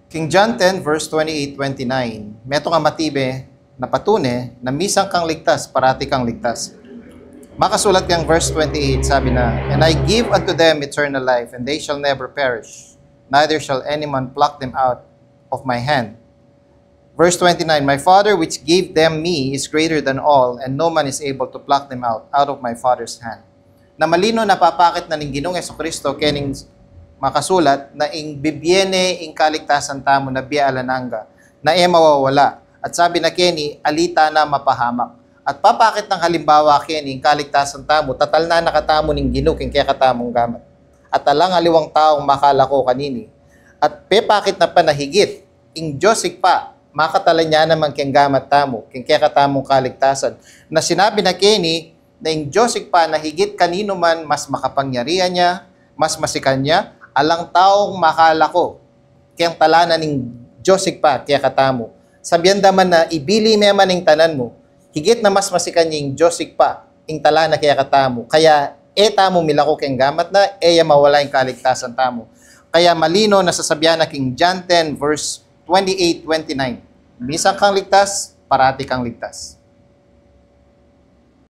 King John 10 verse 28-29, meto nga matibe na patune na misang kang ligtas, parati kang ligtas. Makasulat kang verse 28, sabi na, "And I give unto them eternal life, and they shall never perish, neither shall any man pluck them out of my hand." Verse 29, "My Father which gave them me is greater than all, and no man is able to pluck them out of my Father's hand." Na malino napapakit na ning Ginoong Jesucristo kening makasulat na ing bibiene ing kaligtasan tamo na biya alananga na mawawala. At sabi na keni, alita na mapahamak. At papakit ng halimbawa keni ing kaligtasan tamo, tatal na nakatamo ning Ginoo king kaya katamong gamat. At alang aliwang taong makalako kanini. At pepakit na panahigit, ing Diyosig pa, makatala niya naman king gamat tamo, king kaya katamong kaligtasan. Na sinabi na keni, na ing Diyosig pa na higit kanino man mas makapangyarihan niya, mas masikan niya, alang taong makalako, kayang talanan ning Diyosig pa, kaya katamo. Sabihan daman na ibili meman ing tanan mo, higit na mas masikan niya ing Diyosig pa, ing talana kaya katamo. Kaya tamo milako kayang gamat na, mawala ing kaligtasan tamo. Kaya malino na sasabihan na King John 10 verse 28-29, misang kang ligtas, parati kang ligtas.